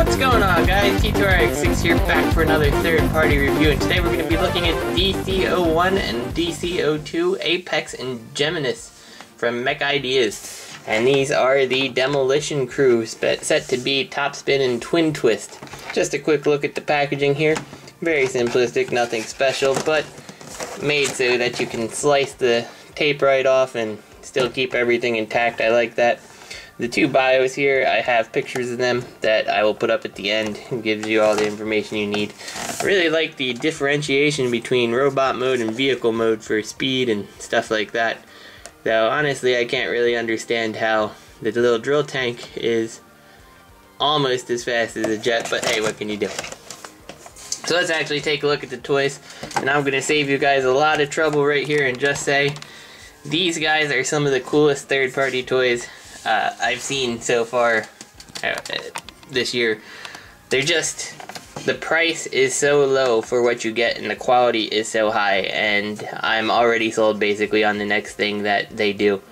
What's going on, guys? T2RX6 here, back for another third-party review, and today we're going to be looking at DC01 and DC02 Apex and Geminus from Mech Ideas. And these are the Demolition Crew, set to be top spin and twin twist. Just a quick look at the packaging here. Very simplistic, nothing special, but made so that you can slice the tape right off and still keep everything intact. I like that. The two bios here, I have pictures of them that I will put up at the end. It gives you all the information you need. I really like the differentiation between robot mode and vehicle mode for speed and stuff like that. Though honestly, I can't really understand how the little drill tank is almost as fast as a jet, but hey, what can you do? So let's actually take a look at the toys, and I'm going to save you guys a lot of trouble right here and just say these guys are some of the coolest third-party toys I've seen so far this year. They're just, the price is so low for what you get and the quality is so high, and I'm already sold basically on the next thing that they do.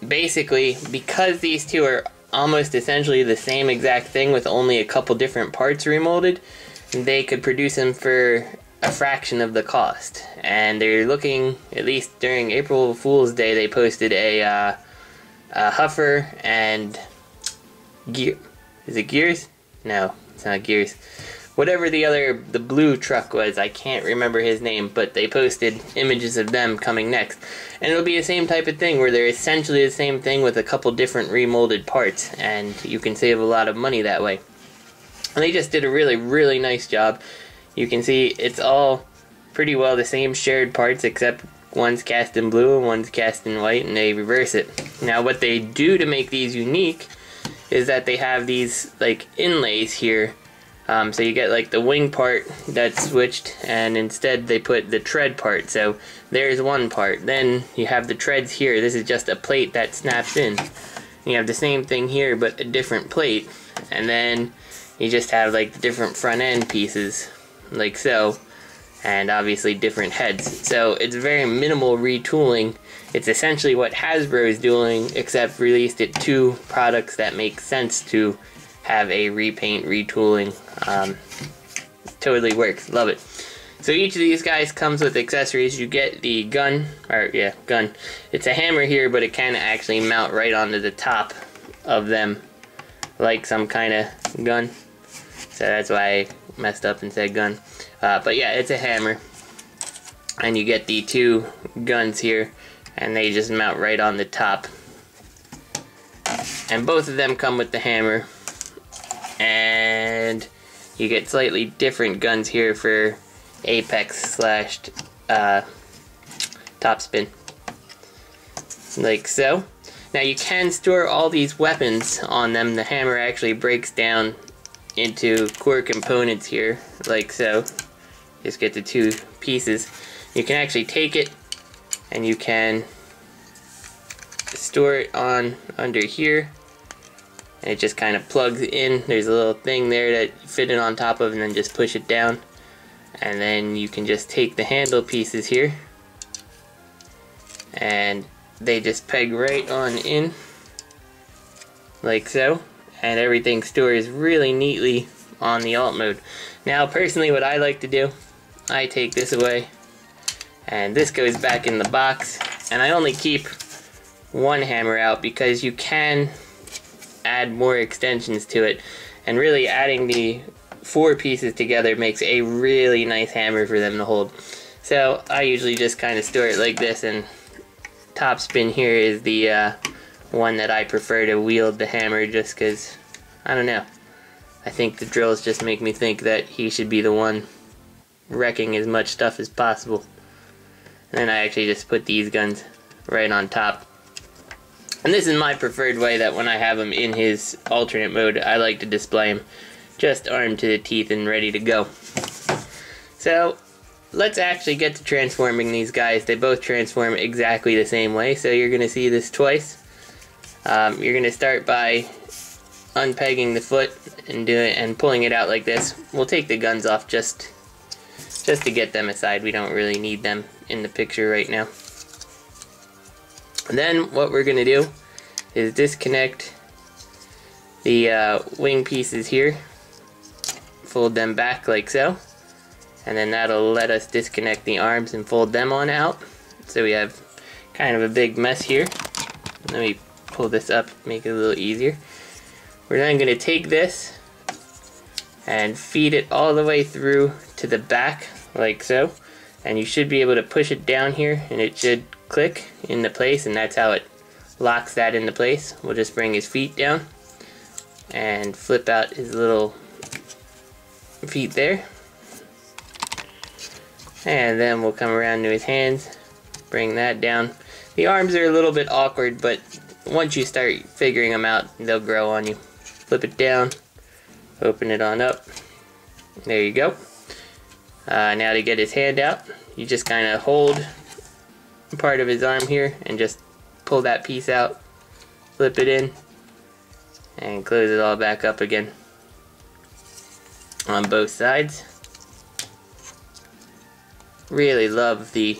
Basically, because these two are almost essentially the same exact thing with only a couple different parts remolded, they could produce them for a fraction of the cost. And they're looking, at least during April Fool's Day, they posted a Huffer and Gear. Is it Gears? No, it's not Gears. Whatever the blue truck was, I can't remember his name, but they posted images of them coming next. And it'll be the same type of thing where they're essentially the same thing with a couple different remolded parts, and you can save a lot of money that way. And they just did a really nice job. You can see it's all pretty well the same shared parts, except one's cast in blue and one's cast in white, and they reverse it. Now what they do to make these unique is that they have these like inlays here. So you get like the wing part that's switched, and instead they put the tread part. So there's one part. Then you have the treads here. This is just a plate that snaps in. You have the same thing here, but a different plate. And then you just have like the different front end pieces, like so. And obviously different heads. So it's very minimal retooling. It's essentially what Hasbro is doing, except released it two products that make sense to have a repaint retooling. Totally works. Love it. So each of these guys comes with accessories. You get the gun, gun. It's a hammer here, but it can actually mount right onto the top of them like some kind of gun. So that's why I messed up and said gun. But yeah, it's a hammer. And you get the two guns here, and they just mount right on the top. And both of them come with the hammer. And you get slightly different guns here for Apex slash top spin. Like so. Now you can store all these weapons on them. The hammer actually breaks down into core components here, like so. Just get the two pieces. You can actually take it and you can store it on under here, and it just kind of plugs in. There's a little thing there that you fit it on top of, and then just push it down, and then you can just take the handle pieces here and they just peg right on in like so, and everything stores really neatly on the alt mode. Now personally, what I like to do, I take this away and this goes back in the box, and I only keep one hammer out because you can add more extensions to it, and really adding the four pieces together makes a really nice hammer for them to hold. So I usually just kind of store it like this, and top spin here is the one that I prefer to wield the hammer, just because, I don't know, I think the drills just make me think that he should be the one wrecking as much stuff as possible. And then I actually just put these guns right on top. And this is my preferred way, that when I have him in his alternate mode, I like to display him just armed to the teeth and ready to go. So let's actually get to transforming these guys. They both transform exactly the same way, so you're going to see this twice. You're going to start by unpegging the foot and pulling it out like this. We'll take the guns off just to get them aside. We don't really need them in the picture right now. And then what we're going to do is disconnect the wing pieces here, fold them back like so, and then that'll let us disconnect the arms and fold them on out. So we have kind of a big mess here. Let me pull this up, make it a little easier. We're then going to take this and feed it all the way through to the back like so, and you should be able to push it down here and it should click into place, and that's how it locks that into place. We'll just bring his feet down and flip out his little feet there, and then we'll come around to his hands, bring that down. The arms are a little bit awkward, but once you start figuring them out, they'll grow on you. Flip it down, open it on up, there you go. Now to get his hand out, you just kind of hold part of his arm here and just pull that piece out, flip it in, and close it all back up again on both sides. Really love the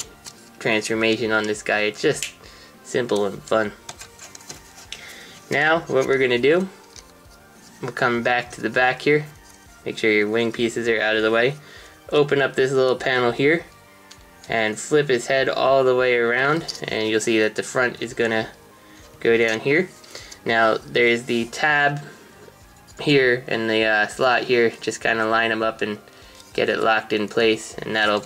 transformation on this guy. It's just simple and fun. Now what we're gonna do, we'll come back to the back here, make sure your wing pieces are out of the way, open up this little panel here and flip his head all the way around, and you'll see that the front is gonna go down here. Now there's the tab here and the slot here, just kind of line them up and get it locked in place, and that'll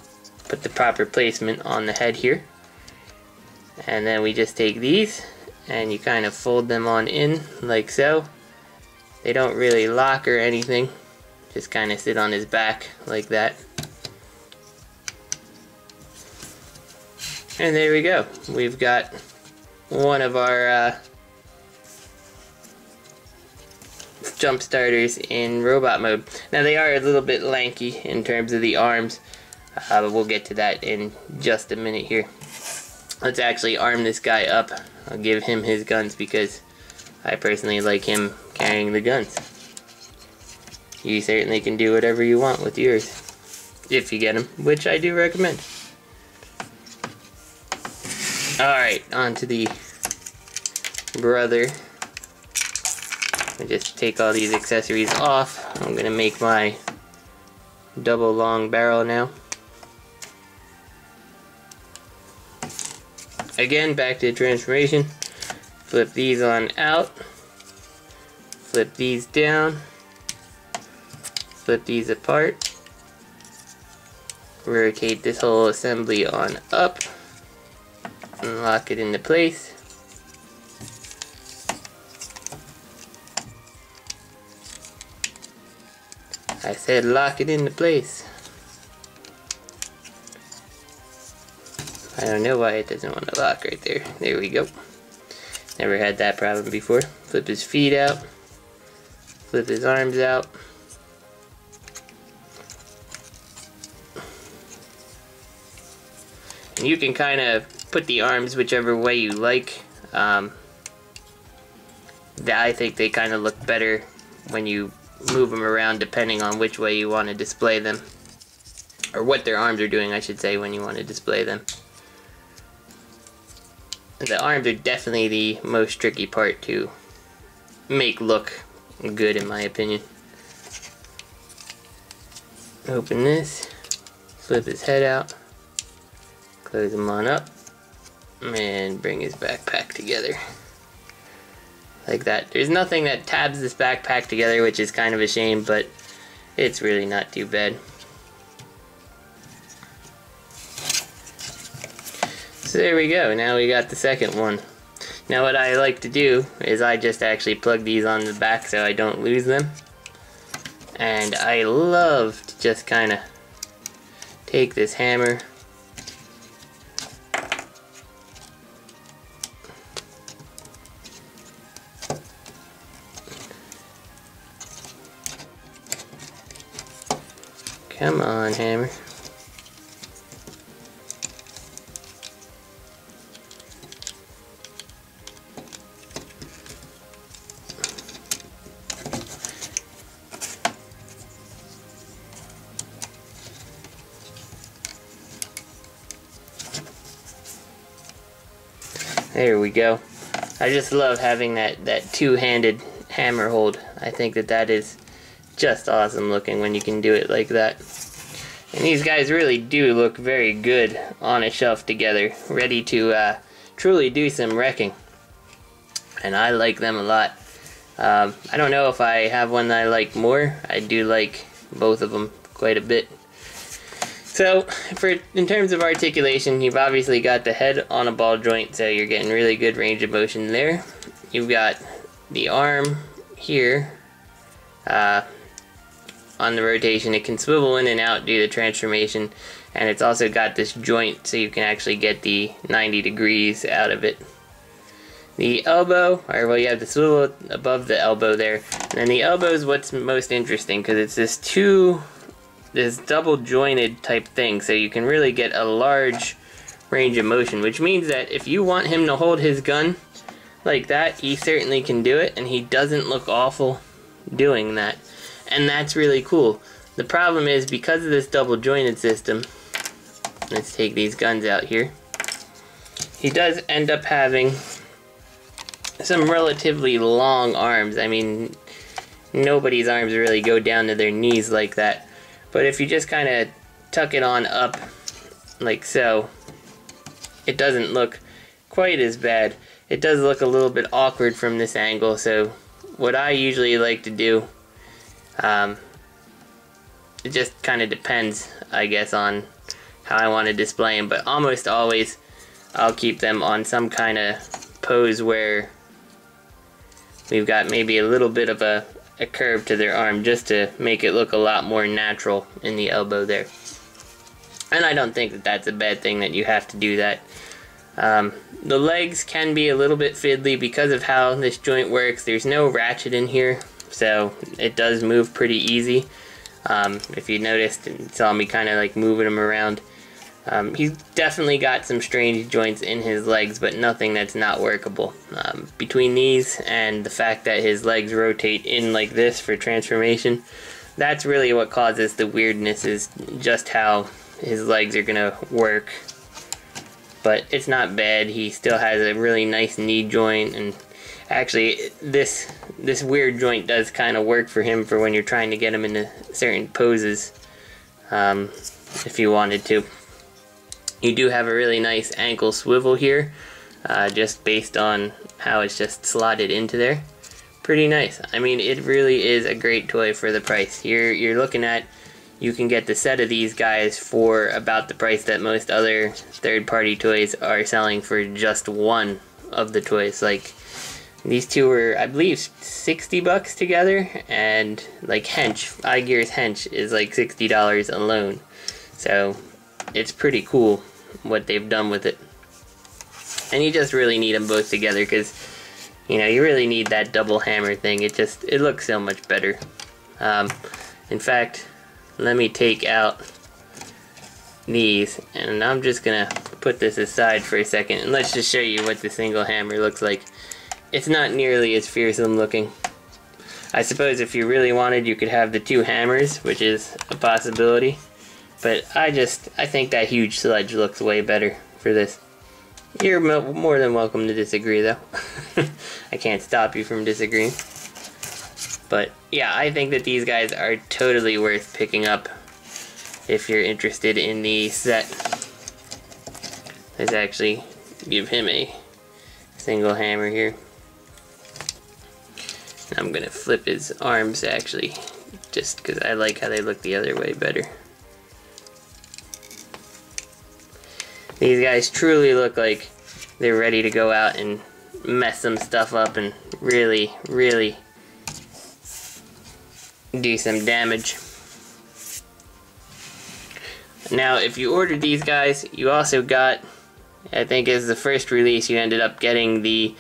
put the proper placement on the head here. And then we just take these and you kind of fold them on in like so. They don't really lock or anything, just kind of sit on his back like that. And there we go. We've got one of our jump starters in robot mode. Now they are a little bit lanky in terms of the arms, but we'll get to that in just a minute here. Let's actually arm this guy up. I'll give him his guns because I personally like him carrying the guns. You certainly can do whatever you want with yours, if you get them, which I do recommend. Alright, on to the brother. I just take all these accessories off. I'm gonna make my double long barrel now. Again, back to the transformation. Flip these on out. Flip these down. Flip these apart. Rotate this whole assembly on up. And lock it into place. I said lock it into place. I don't know why it doesn't want to lock right there. There we go. Never had that problem before. Flip his feet out. Flip his arms out. And you can kind of put the arms whichever way you like. I think they kind of look better when you move them around depending on which way you want to display them. Or what their arms are doing, I should say, when you want to display them. The arms are definitely the most tricky part to make look good, in my opinion. Open this, flip his head out, close him on up, and bring his backpack together. Like that. There's nothing that tabs this backpack together, which is kind of a shame, but it's really not too bad. So there we go, now we got the second one. Now what I like to do is I just actually plug these on the back so I don't lose them. And I love to just kind of take this hammer, come on, hammer. There we go. I just love having that two-handed hammer hold. I think that that is just awesome looking when you can do it like that. And these guys really do look very good on a shelf together, ready to truly do some wrecking. And I like them a lot. I don't know if I have one that I like more. I do like both of them quite a bit. So, in terms of articulation, you've obviously got the head on a ball joint, so you're getting really good range of motion there. You've got the arm here on the rotation. It can swivel in and out due to transformation, and it's also got this joint so you can actually get the 90 degrees out of it. The elbow, or well, you have the swivel above the elbow there, and the elbow is what's most interesting because it's this double jointed type thing, so you can really get a large range of motion, which means that if you want him to hold his gun like that, he certainly can do it, and he doesn't look awful doing that. And that's really cool. The problem is, because of this double jointed system, let's take these guns out here, he does end up having some relatively long arms. I mean, nobody's arms really go down to their knees like that. But if you just kind of tuck it on up like so, it doesn't look quite as bad. It does look a little bit awkward from this angle, so what I usually like to do, it just kind of depends, I guess, on how I want to display them, but almost always I'll keep them on some kind of pose where we've got maybe a little bit of a curve to their arm, just to make it look a lot more natural in the elbow there. And I don't think that that's a bad thing that you have to do that. The legs can be a little bit fiddly because of how this joint works. There's no ratchet in here, so it does move pretty easy. If you noticed and saw me kind of like moving him around, he's definitely got some strange joints in his legs, but nothing that's not workable. Between these and the fact that his legs rotate in like this for transformation, that's really what causes the weirdness, is just how his legs are gonna work. But it's not bad. He still has a really nice knee joint, and actually this weird joint does kind of work for him for when you're trying to get him into certain poses, if you wanted to. You do have a really nice ankle swivel here, just based on how it's just slotted into there. Pretty nice. I mean, it really is a great toy for the price. You're looking at, you can get the set of these guys for about the price that most other third-party toys are selling for just one of the toys. Like, these two were, I believe, $60 together, and like iGear's Hench is like $60 alone. So it's pretty cool what they've done with it. And you just really need them both together, because you know, you really need that double hammer thing. It looks so much better. In fact, let me take out these, and I'm just gonna put this aside for a second, and let's just show you what the single hammer looks like. It's not nearly as fearsome looking. I suppose if you really wanted, you could have the two hammers, which is a possibility, but I think that huge sledge looks way better for this. You're more than welcome to disagree, though. I can't stop you from disagreeing. But yeah, I think that these guys are totally worth picking up if you're interested in the set. Let's actually give him a single hammer here. I'm gonna flip his arms, actually, just because I like how they look the other way better. These guys truly look like they're ready to go out and mess some stuff up and really, really do some damage. Now, if you ordered these guys, you also got, I think as the first release, you ended up getting the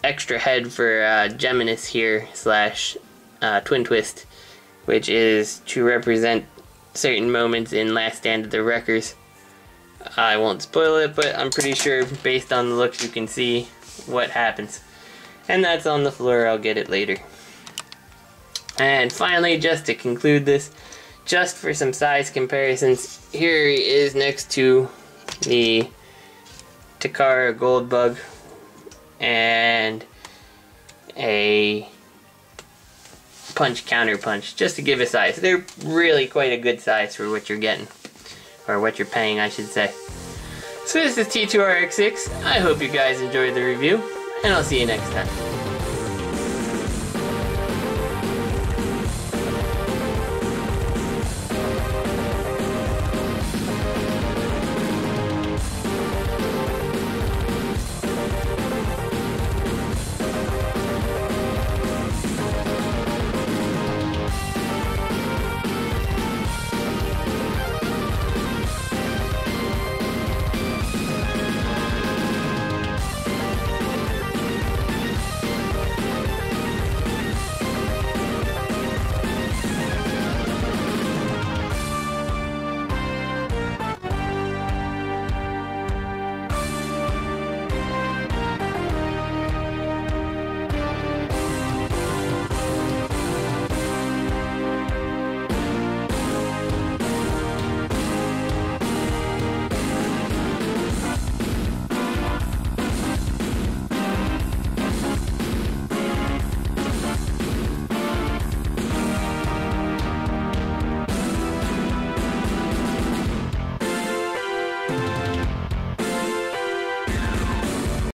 extra head for Geminus here / Twin Twist, which is to represent certain moments in Last Stand of the Wreckers. I won't spoil it, but I'm pretty sure based on the looks you can see what happens. And that's on the floor, I'll get it later. And finally, just to conclude this, just for some size comparisons, here he is next to the Takara Goldbug and a punch, counter punch, just to give a size. They're really quite a good size for what you're getting. Or what you're paying, I should say. So this is T2RX6. I hope you guys enjoyed the review, and I'll see you next time.